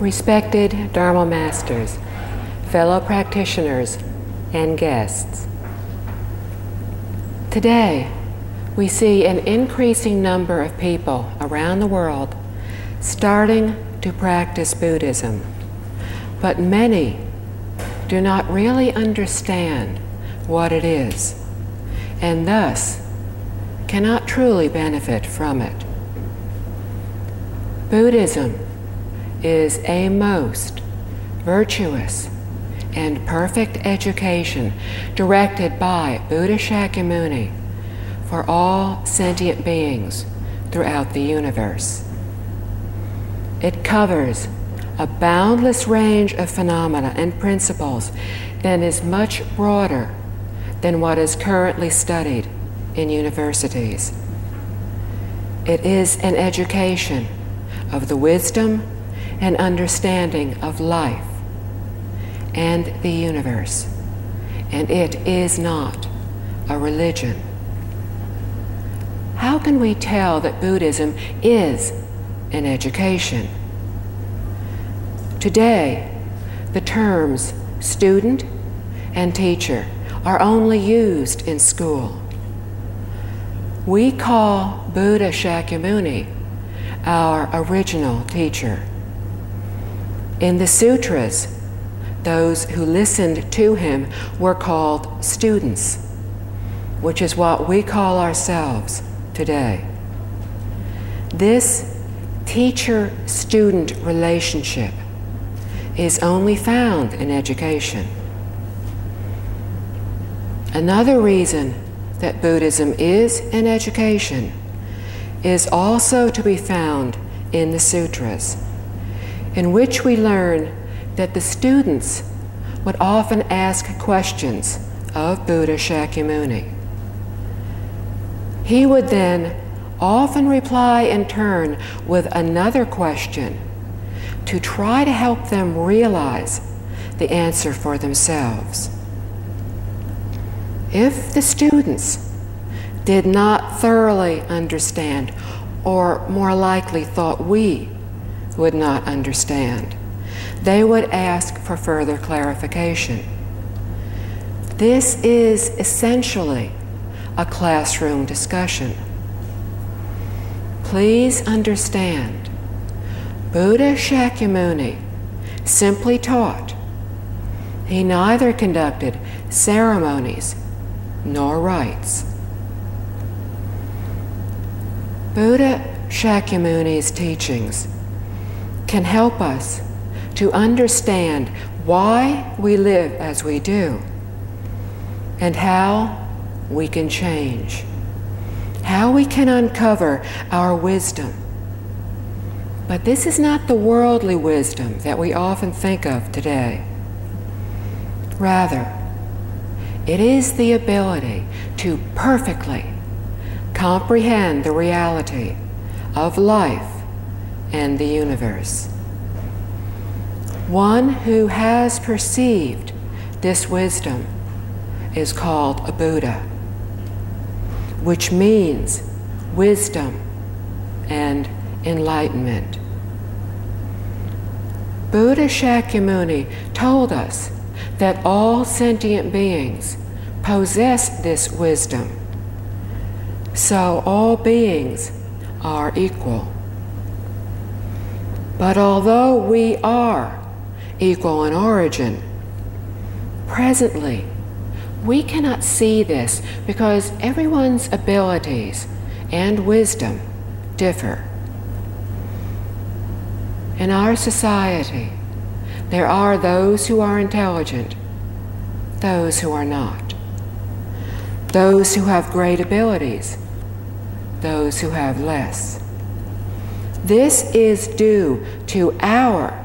Respected Dharma Masters, fellow practitioners, and guests. Today, we see an increasing number of people around the world starting to practice Buddhism, but many do not really understand what it is, and thus cannot truly benefit from it. Buddhism is a most virtuous and perfect education directed by Buddha Shakyamuni for all sentient beings throughout the universe. It covers a boundless range of phenomena and principles that is much broader than what is currently studied in universities. It is an education of the wisdom and understanding of life and the universe, and it is not a religion. How can we tell that Buddhism is an education? Today, the terms student and teacher are only used in school. We call Buddha Shakyamuni our original teacher. In the sutras, those who listened to him were called students, which is what we call ourselves today. This teacher-student relationship is only found in education. Another reason that Buddhism is an education is also to be found in the sutras, in which we learn that the students would often ask questions of Buddha Shakyamuni. He would then often reply in turn with another question to try to help them realize the answer for themselves. If the students did not thoroughly understand, or more likely thought we would not understand, they would ask for further clarification. This is essentially a classroom discussion. Please understand, Buddha Shakyamuni simply taught. He neither conducted ceremonies nor rites. Buddha Shakyamuni's teachings can help us to understand why we live as we do and how we can change, how we can uncover our wisdom. But this is not the worldly wisdom that we often think of today. Rather, it is the ability to perfectly comprehend the reality of life and the universe. One who has perceived this wisdom is called a Buddha, which means wisdom and enlightenment. Buddha Shakyamuni told us that all sentient beings possess this wisdom, so all beings are equal. But although we are equal in origin, presently we cannot see this because everyone's abilities and wisdom differ. In our society, there are those who are intelligent, those who are not, those who have great abilities, those who have less. This is due to our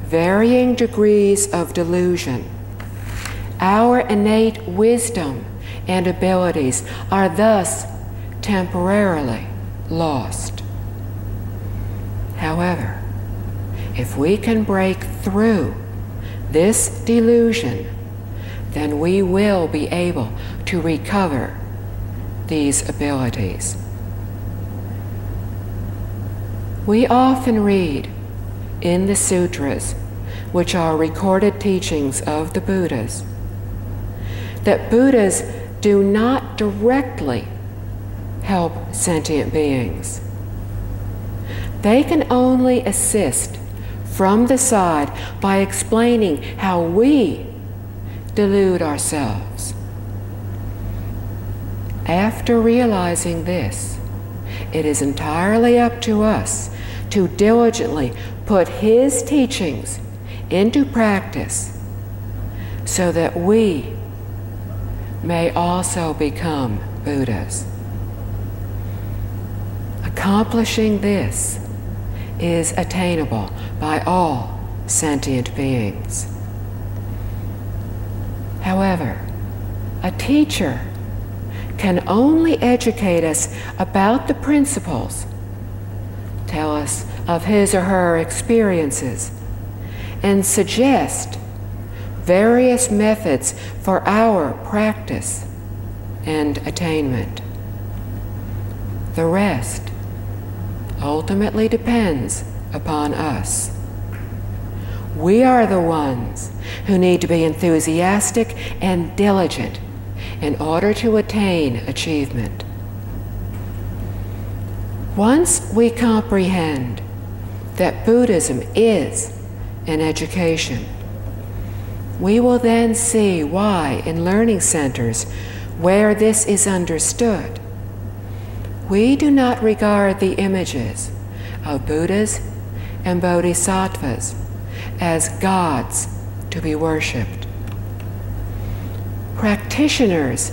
varying degrees of delusion. Our innate wisdom and abilities are thus temporarily lost. However, if we can break through this delusion, then we will be able to recover these abilities. We often read in the sutras, which are recorded teachings of the Buddhas, that Buddhas do not directly help sentient beings. They can only assist from the side by explaining how we delude ourselves. After realizing this, it is entirely up to us to diligently put his teachings into practice so that we may also become Buddhas. Accomplishing this is attainable by all sentient beings. However, a teacher can only educate us about the principles, tell us of his or her experiences, and suggest various methods for our practice and attainment. The rest ultimately depends upon us. We are the ones who need to be enthusiastic and diligent in order to attain achievement. Once we comprehend that Buddhism is an education, we will then see why in learning centers where this is understood, we do not regard the images of Buddhas and Bodhisattvas as gods to be worshipped. Practitioners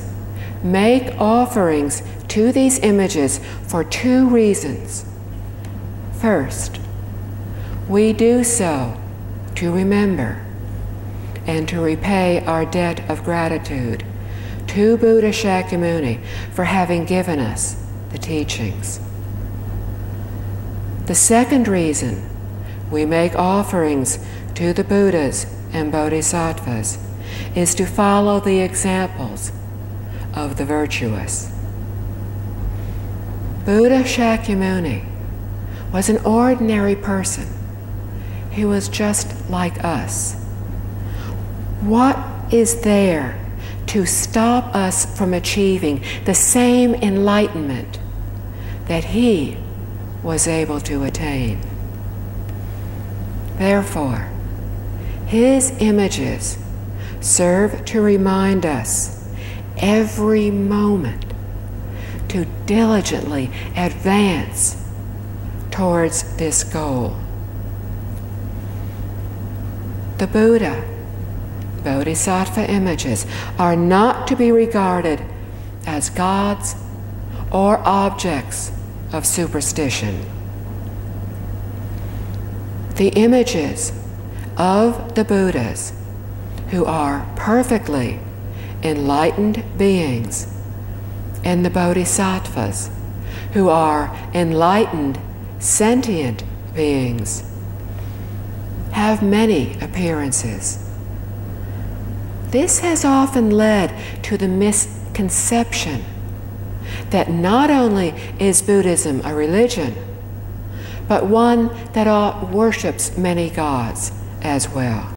make offerings to these images for two reasons. First, we do so to remember and to repay our debt of gratitude to Buddha Shakyamuni for having given us the teachings. The second reason we make offerings to the Buddhas and Bodhisattvas is to follow the examples of the virtuous. Buddha Shakyamuni was an ordinary person. He was just like us. What is there to stop us from achieving the same enlightenment that he was able to attain? Therefore, his images serve to remind us every moment to diligently advance towards this goal. The Buddha, Bodhisattva images are not to be regarded as gods or objects of superstition. The images of the Buddhas, who are perfectly enlightened beings, and the Bodhisattvas, who are enlightened, sentient beings, have many appearances. This has often led to the misconception that not only is Buddhism a religion, but one that worships many gods as well.